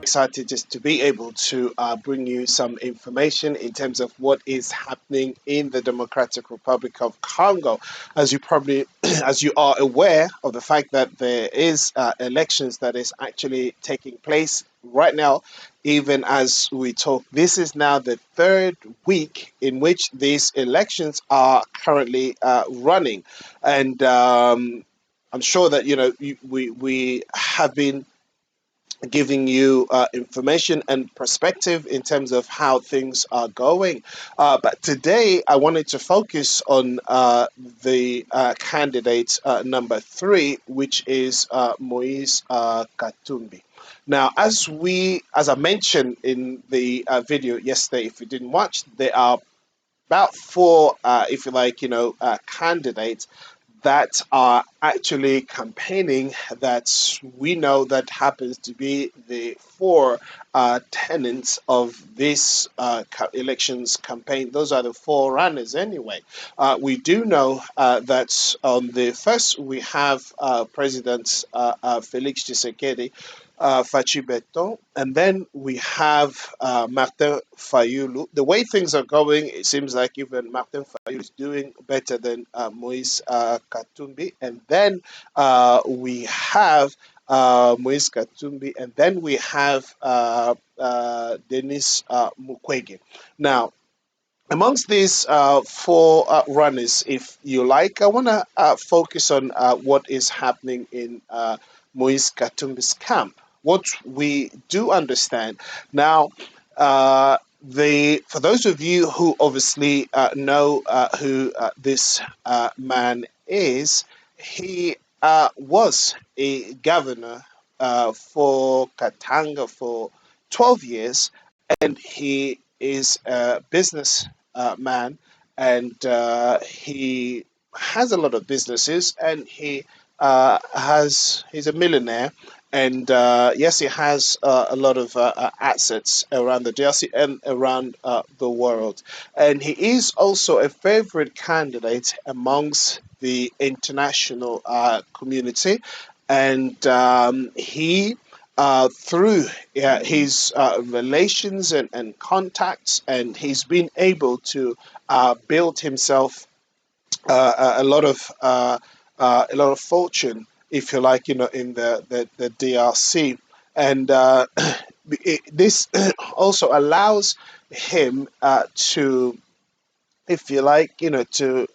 excited just to be able to bring you some information in terms of what is happening in the Democratic Republic of Congo. As you probably, as you are aware of the fact that there is elections that is actually taking place right now, even as we talk. This is now the third week in which these elections are currently running, and I'm sure that we have been giving you information and perspective in terms of how things are going. But today, I wanted to focus on the candidate number three, which is Moise Katumbi. Now, as I mentioned in the video yesterday, if you didn't watch, there are about four, if you like, candidates that are actually campaigning that we know that happens to be the four tenants of this elections campaign. Those are the four runners anyway. We do know that on the first we have President Felix Tshisekedi, Fachi Beton, and then we have Martin Fayulu. The way things are going, it seems like even Martin Fayulu is doing better than Moise Katumbi. And then we have Moise Katumbi, and then we have Denis Mukwege. Now, amongst these four runners, if you like, I want to focus on what is happening in Moise Katumbi's camp. What we do understand now, for those of you who obviously know who this man is, he was a governor for Katanga for 12 years, and he is a business man, and he has a lot of businesses, and he's a millionaire, and yes, he has a lot of assets around the DRC and around the world, and he is also a favorite candidate amongst the international community, and he through his relations and contacts, and he's been able to build himself a lot of fortune, if you like, in the DRC, and this also allows him to, if you like, to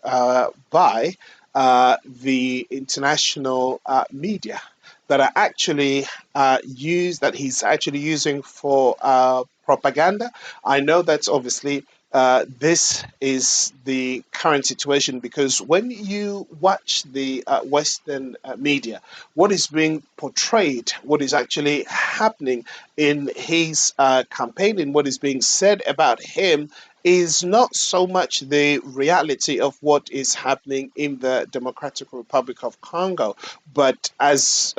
buy the international media that are actually that he's actually using for propaganda. I know that's obviously this is the current situation, because when you watch the Western media, what is being portrayed, what is actually happening in his campaign, and what is being said about him is not so much the reality of what is happening in the Democratic Republic of Congo, but as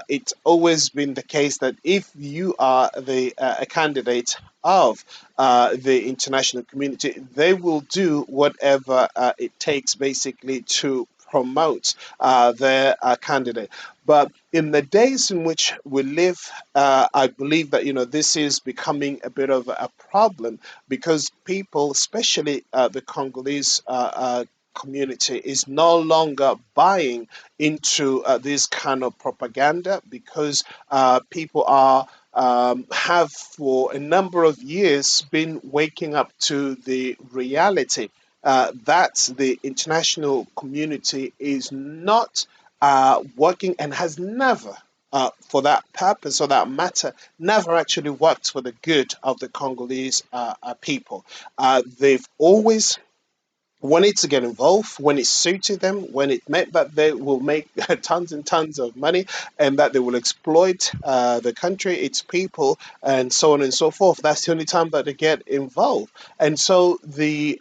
it's always been the case, that if you are the a candidate of the international community, they will do whatever it takes basically to promote their candidate. But in the days in which we live, I believe that this is becoming a bit of a problem, because people, especially the Congolese community, is no longer buying into this kind of propaganda, because people are have for a number of years been waking up to the reality that the international community is not working, and has never, for that purpose or that matter, never actually worked for the good of the Congolese people. They've always wanted to get involved when it suited them, when it meant that they will make tons and tons of money, and that they will exploit the country, its people, and so on and so forth. That's the only time that they get involved. And so the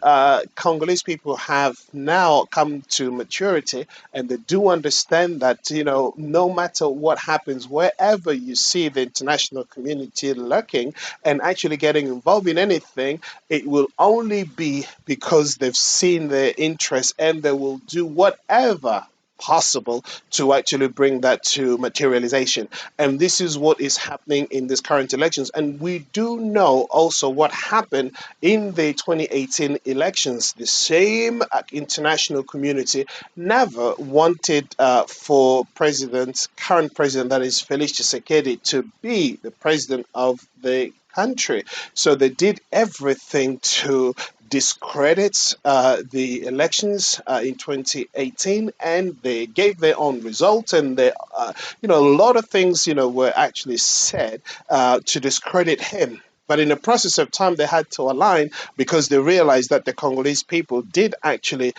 Congolese people have now come to maturity, and they do understand that, no matter what happens, wherever you see the international community lurking and actually getting involved in anything, it will only be because they've seen their interest, and they will do whatever possible to actually bring that to materialization. And this is what is happening in these current elections. And we do know also what happened in the 2018 elections. The same international community never wanted for current president, that is Felix Tshisekedi, to be the president of the country. So they did everything to discredit the elections in 2018, and they gave their own results, and a lot of things, were actually said to discredit him. But in the process of time, they had to align because they realized that the Congolese people did actually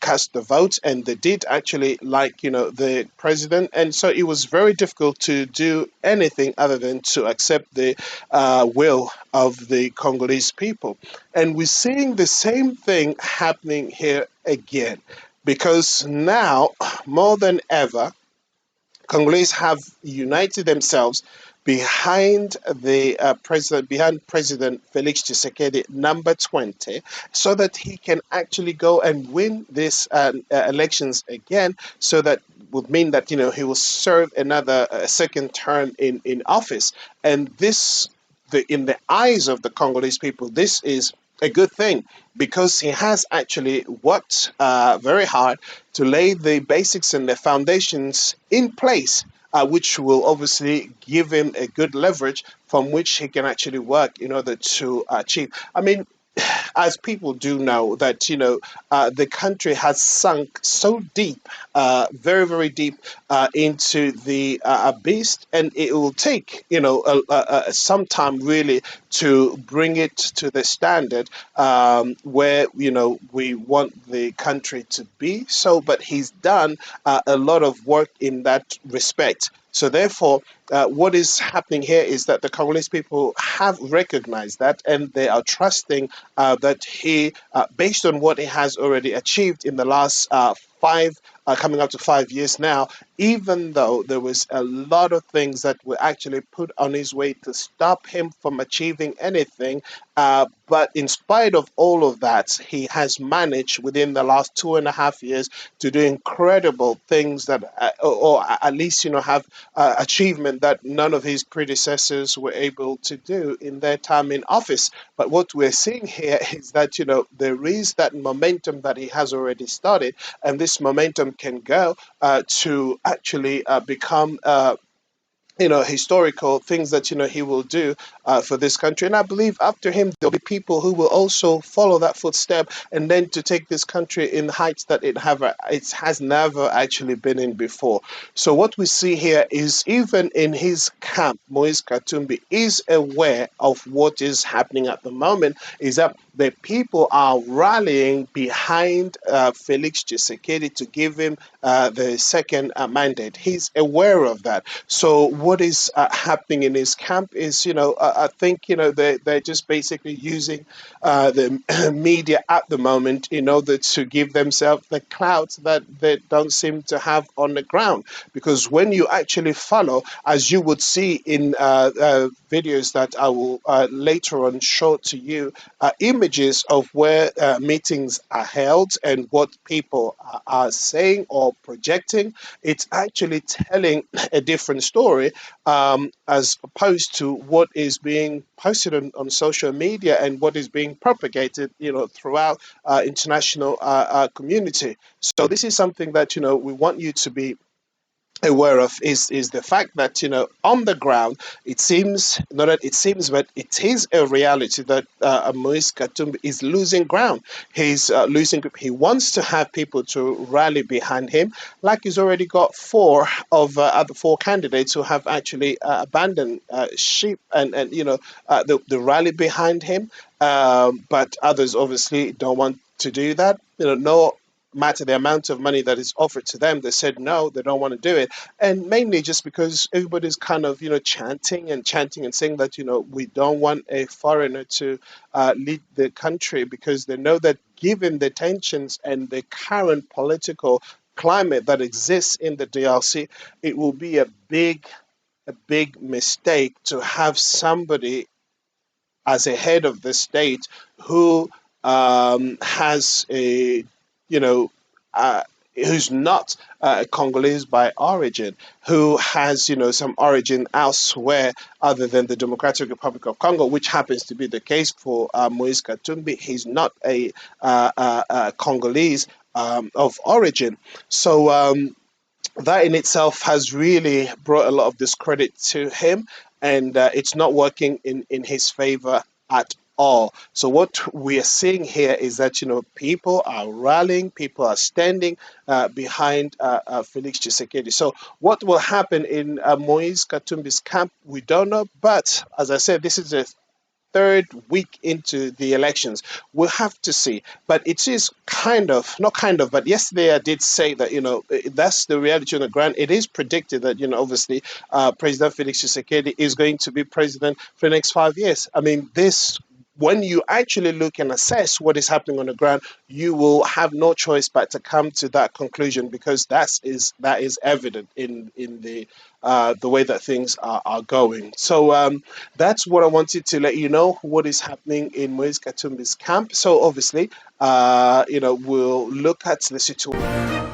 cast the vote, and they did actually like, the president. And so it was very difficult to do anything other than to accept the will of the Congolese people. And we're seeing the same thing happening here again because now, more than ever, Congolese have united themselves behind President Felix Tshisekedi, number 20, so that he can actually go and win these elections again. So that would mean that he will serve another second term in office, and in the eyes of the Congolese people, this is a good thing because he has actually worked very hard to lay the basics and the foundations in place, which will obviously give him a good leverage from which he can actually work in order to achieve. I mean, as people do know that the country has sunk so deep, very very deep into the abyss, and it will take some time really to bring it to the standard where we want the country to be. So, but he's done a lot of work in that respect. So therefore, what is happening here is that the Congolese people have recognized that, and they are trusting that based on what he has already achieved in the last coming up to 5 years now, even though there was a lot of things that were actually put on his way to stop him from achieving anything. But in spite of all of that, he has managed within the last 2.5 years to do incredible things that, or at least, have achievement that none of his predecessors were able to do in their time in office. But what we're seeing here is that, there is that momentum that he has already started, and this momentum can go to actually become historical things that he will do for this country. And I believe after him there'll be people who will also follow that footstep, and then to take this country in heights that it has never actually been in before. So what we see here is even in his camp, Moise Katumbi is aware of what is happening at the moment. Is that the people are rallying behind Felix Tshisekedi to give him the second mandate. He's aware of that. So what is happening in his camp is, I think, they're just basically using the media at the moment in order to give themselves the clout that they don't seem to have on the ground. Because when you actually follow, as you would see in videos that I will later on show to you, images of where meetings are held and what people are saying or projecting, it's actually telling a different story as opposed to what is being posted on social media and what is being propagated, throughout international community. So this is something that we want you to be aware of is the fact that on the ground it seems, not that it seems, but it is a reality that Moise Katumbi is losing ground. He's losing. He wants to have people to rally behind him, like he's already got four of other four candidates who have actually abandoned ship, and the rally behind him. But others obviously don't want to do that. No matter the amount of money that is offered to them, they said no, they don't want to do it. And mainly just because everybody's kind of, chanting and saying that, we don't want a foreigner to lead the country, because they know that given the tensions and the current political climate that exists in the DRC, it will be a big mistake to have somebody as a head of the state who has a, you know, who's not Congolese by origin, who has, some origin elsewhere other than the Democratic Republic of Congo, which happens to be the case for Moise Katumbi. He's not a Congolese of origin. So that in itself has really brought a lot of discredit to him, and it's not working in his favor at all. So what we are seeing here is that people are rallying, people are standing behind Felix Tshisekedi. So what will happen in Moise Katumbi's camp, we don't know. But as I said, this is a third week into the elections. We'll have to see. But it is not kind of, but yesterday I did say that, that's the reality on the ground. It is predicted that, obviously, President Felix Tshisekedi is going to be president for the next 5 years. I mean, this. When you actually look and assess what is happening on the ground, you will have no choice but to come to that conclusion because that is evident in the way that things are going. So that's what I wanted to let you know what is happening in Moise Katumbi's camp. So obviously, we'll look at the situation.